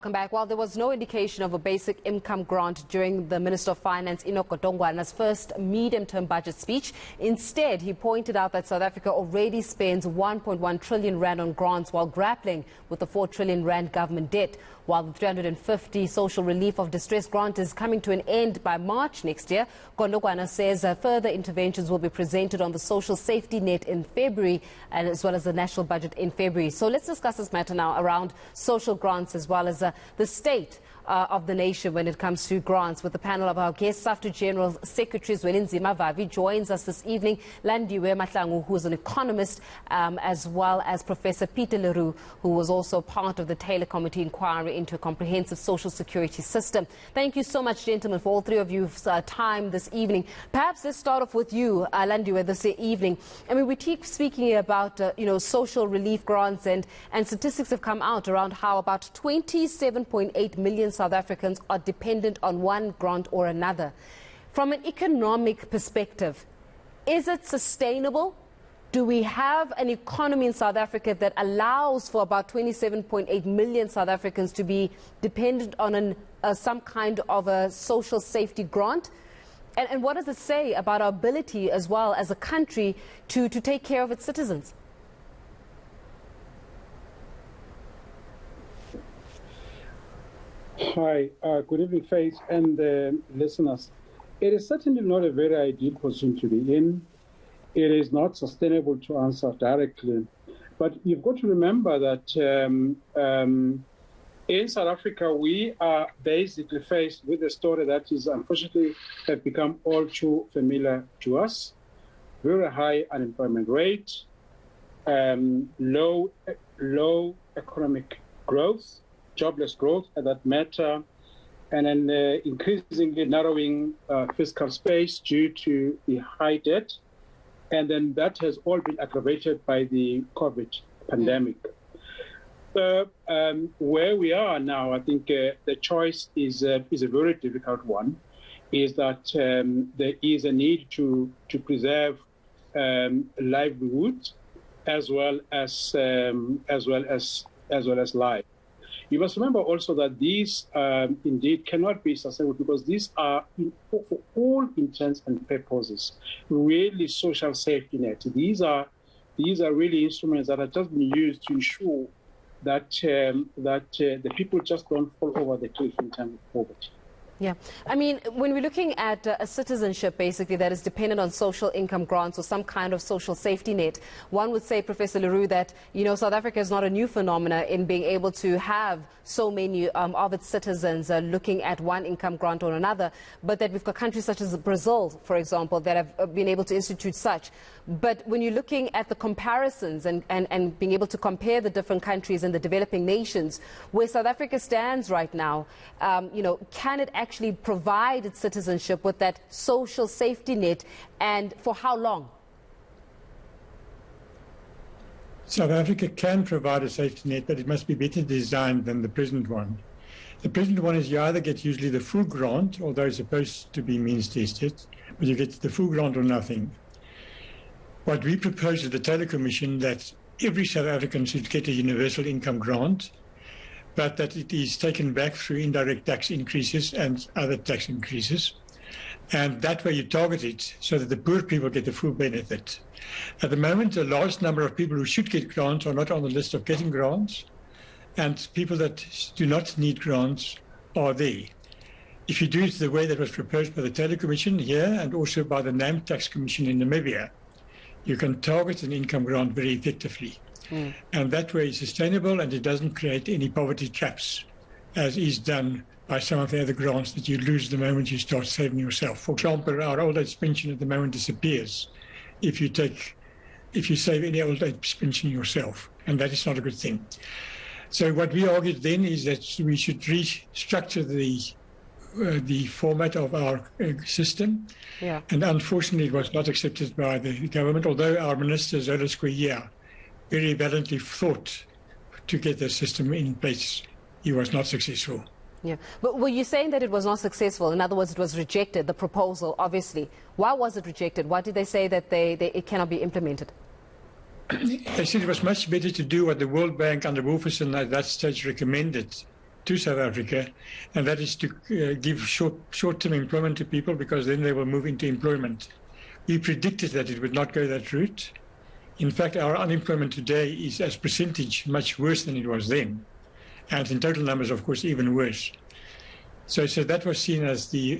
Welcome back. While there was no indication of a basic income grant during the Minister of Finance, Enoch Godongwana's first medium-term budget speech, instead he pointed out that South Africa already spends 1.1 trillion rand on grants while grappling with the 4 trillion rand government debt. While the 350 social relief of distress grant is coming to an end by March next year, Godongwana says further interventions will be presented on the social safety net in February, and as well as the national budget in February. So let's discuss this matter now around social grants as well as the state of the nation when it comes to grants. With the panel of our guests, Saftu General Secretary Zwelinzima Vavi joins us this evening. Landiwe Mahlangu, who is an economist, as well as Professor Pieter, who was also part of the Taylor Committee inquiry into a comprehensive social security system. Thank you so much, gentlemen, for all three of you's time this evening. Perhaps let's start off with you, Landiwe, this evening. I mean, we keep speaking about social relief grants, and statistics have come out around how about 27.8 million South Africans are dependent on one grant or another. From an economic perspective, is it sustainable? Do we have an economy in South Africa that allows for about 27.8 million South Africans to be dependent on some kind of a social safety grant? And what does it say about our ability as well as a country to take care of its citizens? Hi, good evening, Faith and listeners. It is certainly not a very ideal position to be in. It is not sustainable to answer directly. But you've got to remember that in South Africa, we are basically faced with a story that is unfortunately have become all too familiar to us. Very high unemployment rate, low economic growth, jobless growth at that matter, and then increasingly narrowing fiscal space due to the high debt. And then that has all been aggravated by the COVID pandemic. Where we are now, I think the choice is a very difficult one, is that there is a need to preserve livelihood as well as life. You must remember also that these indeed cannot be sustainable because these are, for all intents and purposes, really social safety net. These are really instruments that are just being used to ensure that the people just don't fall over the cliff in terms of poverty. Yeah. I mean, when we're looking at a citizenship, basically, that is dependent on social income grants or some kind of social safety net, one would say, Professor Roux, that, South Africa is not a new phenomena in being able to have so many of its citizens looking at one income grant or another, but that we've got countries such as Brazil, for example, that have been able to institute such. But when you're looking at the comparisons and being able to compare the different countries and the developing nations, where South Africa stands right now, can it actually provide its citizenship with that social safety net, and for how long? South Africa can provide a safety net, but it must be better designed than the present one. The present one is you either get usually the full grant, although it's supposed to be means tested, but you get the full grant or nothing. What we propose at the Taylor Commission, that every South African should get a universal income grant, but that it is taken back through indirect tax increases and other tax increases. And that way you target it so that the poor people get the full benefit. At the moment, a large number of people who should get grants are not on the list of getting grants, and people that do not need grants are there. If you do it the way that was proposed by the Taylor Commission here and also by the NAM Tax Commission in Namibia, you can target an income grant very effectively. And that way it's sustainable and it doesn't create any poverty traps, as is done by some of the other grants that you lose the moment you start saving yourself. For example, our old age pension at the moment disappears if you save any old age pension yourself, and that is not a good thing. So what we argued then is that we should restructure the format of our system, and unfortunately it was not accepted by the government, although our minister, Zola Squia, very valiantly fought to get the system in place. He was not successful. Yeah, but were you saying that it was not successful? In other words, it was rejected, the proposal, obviously. Why was it rejected? Why did they say that it cannot be implemented? They said it was much better to do what the World Bank under Wolferson at that stage recommended, to South Africa, and that is to give short-term employment to people, because then they will move into employment. We predicted that it would not go that route. In fact, our unemployment today is, as percentage, much worse than it was then, and in total numbers, of course, even worse. So that was seen as the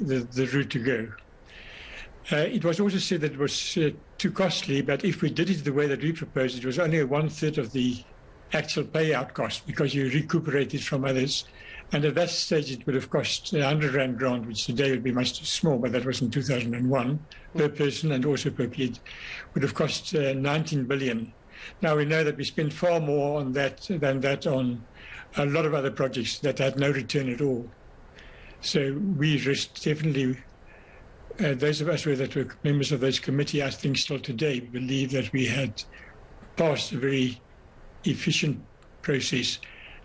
route to go. It was also said that it was too costly, but if we did it the way that we proposed, it was only 1/3 of the actual payout cost, because you recuperate it from others. And at that stage, it would have cost 100 Rand grant, which today would be much too small, but that was in 2001, per person and also per kid, would have cost 19 billion. Now, we know that we spent far more on that than that on a lot of other projects that had no return at all. So we definitely, those of us that were members of those committee, I think still today, believe that we had passed a very efficient process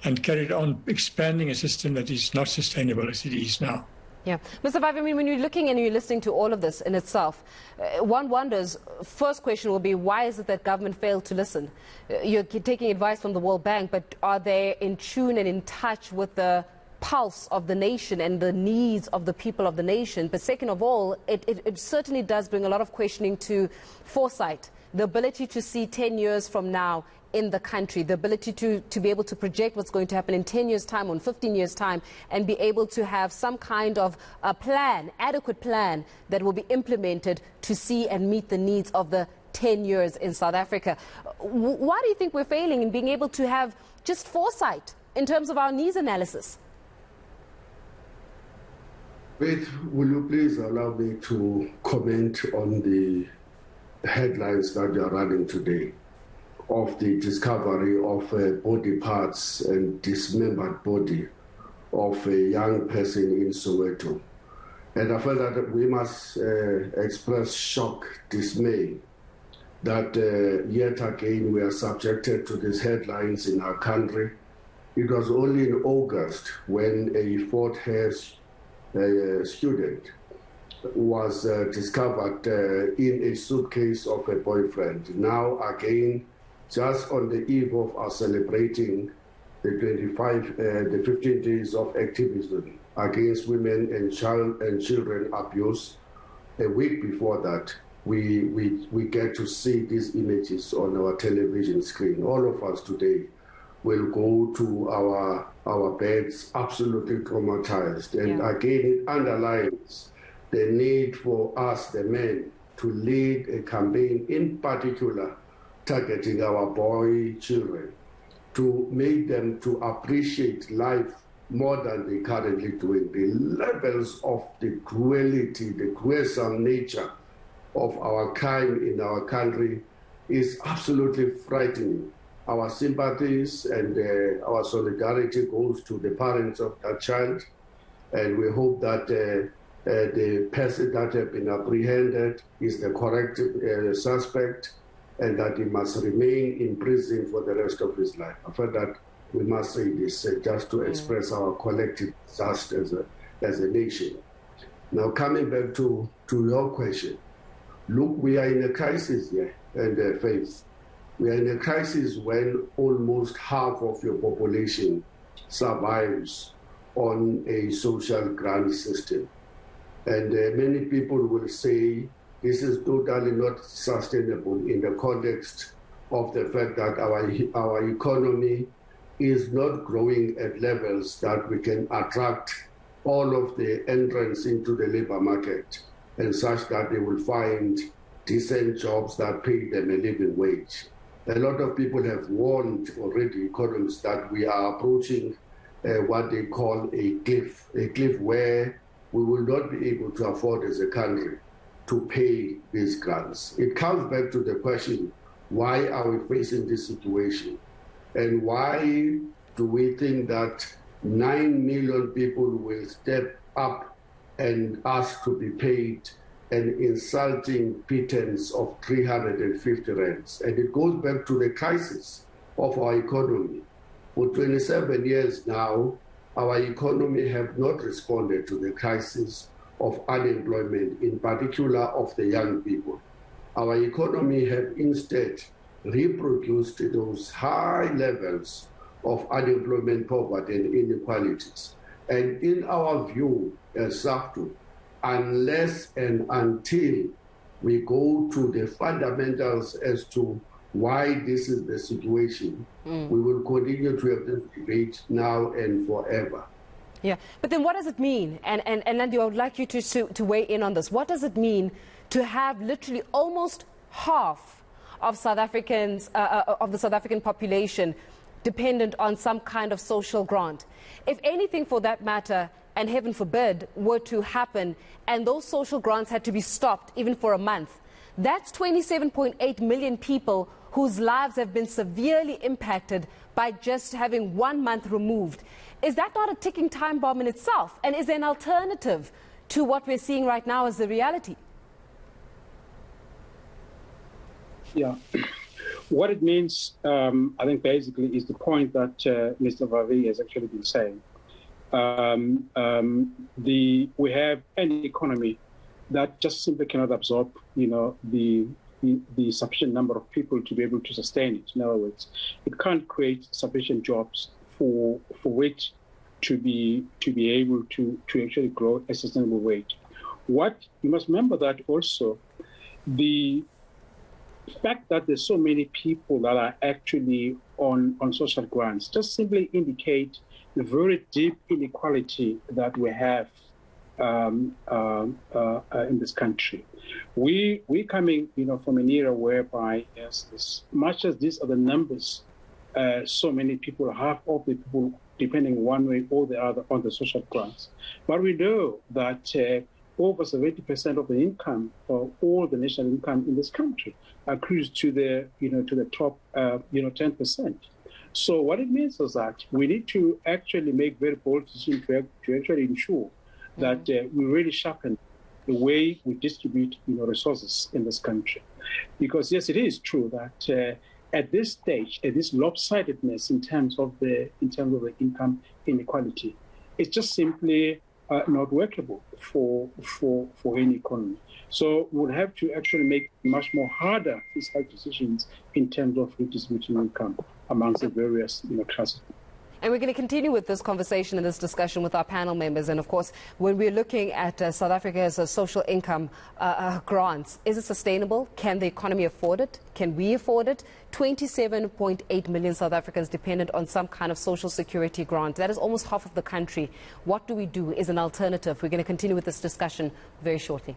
and carried on expanding a system that is not sustainable as it is now. Yeah. Mr. Vavi, I mean, when you're looking and you're listening to all of this in itself, one wonders, first question will be, why is it that government failed to listen? You're taking advice from the World Bank, but are they in tune and in touch with the pulse of the nation and the needs of the people of the nation? But second of all, it certainly does bring a lot of questioning to foresight, the ability to see 10 years from now in the country, the ability to be able to project what's going to happen in 10 years' time, or in 15 years' time, and be able to have some kind of a plan, adequate plan, that will be implemented to see and meet the needs of the 10 years in South Africa. Why do you think we're failing in being able to have just foresight in terms of our needs analysis? Wait, will you please allow me to comment on the headlines that you are running today of the discovery of body parts and dismembered body of a young person in Soweto? And I felt that we must express shock, dismay, that yet again we are subjected to these headlines in our country. It was only in August when a fourth-year student was discovered in a suitcase of a boyfriend. Now again, just on the eve of us celebrating the 15 days of activism against women and children abuse, a week before that, we get to see these images on our television screen. All of us today will go to our beds absolutely traumatized. And again, it underlines the need for us, the men, to lead a campaign, in particular targeting our boy children, to make them to appreciate life more than they currently do. The levels of the cruelty, the gruesome nature of our crime in our country is absolutely frightening. Our sympathies and our solidarity goes to the parents of that child, and we hope that the person that has been apprehended is the correct suspect, and that he must remain in prison for the rest of his life. I felt that we must say this just to express our collective disaster as a nation. Now, coming back to your question, look, we are in a crisis here, and Faith. We are in a crisis when almost half of your population survives on a social grant system. And many people will say this is totally not sustainable in the context of the fact that our economy is not growing at levels that we can attract all of the entrants into the labor market, and such that they will find decent jobs that pay them a living wage. A lot of people have warned already, economists, that we are approaching what they call a cliff where we will not be able to afford as a country to pay these grants. It comes back to the question, why are we facing this situation? And why do we think that 9 million people will step up and ask to be paid an insulting pittance of 350 rands? And it goes back to the crisis of our economy. For 27 years now, our economy have not responded to the crisis of unemployment, in particular of the young people. Our economy have instead reproduced those high levels of unemployment, poverty, and inequalities. And in our view as Saftu, unless and until we go to the fundamentals as to why this is the situation, we will continue to have this debate now and forever. Yeah, but then what does it mean? And Landiwe, I would like you to weigh in on this. What does it mean to have literally almost half of South Africans, of the South African population dependent on some kind of social grant? If anything for that matter, and heaven forbid, were to happen and those social grants had to be stopped even for a month, that's 27.8 million people whose lives have been severely impacted by just having 1 month removed. Is that not a ticking time bomb in itself? And is there an alternative to what we're seeing right now as the reality? Yeah. What it means, I think, basically is the point that Mr. Vavi has actually been saying. We have an economy that just simply cannot absorb, the sufficient number of people to be able to sustain it. In other words, it can't create sufficient jobs for it to be able to actually grow a sustainable rate. What you must remember that also the fact that there's so many people that are actually on social grants just simply indicate the very deep inequality that we have in this country. We coming, from an era whereby, as much as these are the numbers, so many people, half of the people depending one way or the other on the social grants. But we know that over 70% of the income, or all the national income in this country, accrues to the, to the top, 10%. So what it means is that we need to actually make very bold decisions to actually ensure that we really sharpen the way we distribute, resources in this country. Because yes, it is true that at this stage, at this lopsidedness in terms of the income inequality, it's just simply not workable for any economy. So we'll have to actually make much more harder fiscal decisions in terms of redistributing income amongst the various classes. And we're going to continue with this conversation and this discussion with our panel members. And of course, when we're looking at South Africa's social income grants, is it sustainable? Can the economy afford it? Can we afford it? 27.8 million South Africans dependent on some kind of social security grant. That is almost half of the country. What do we do is an alternative. We're going to continue with this discussion very shortly.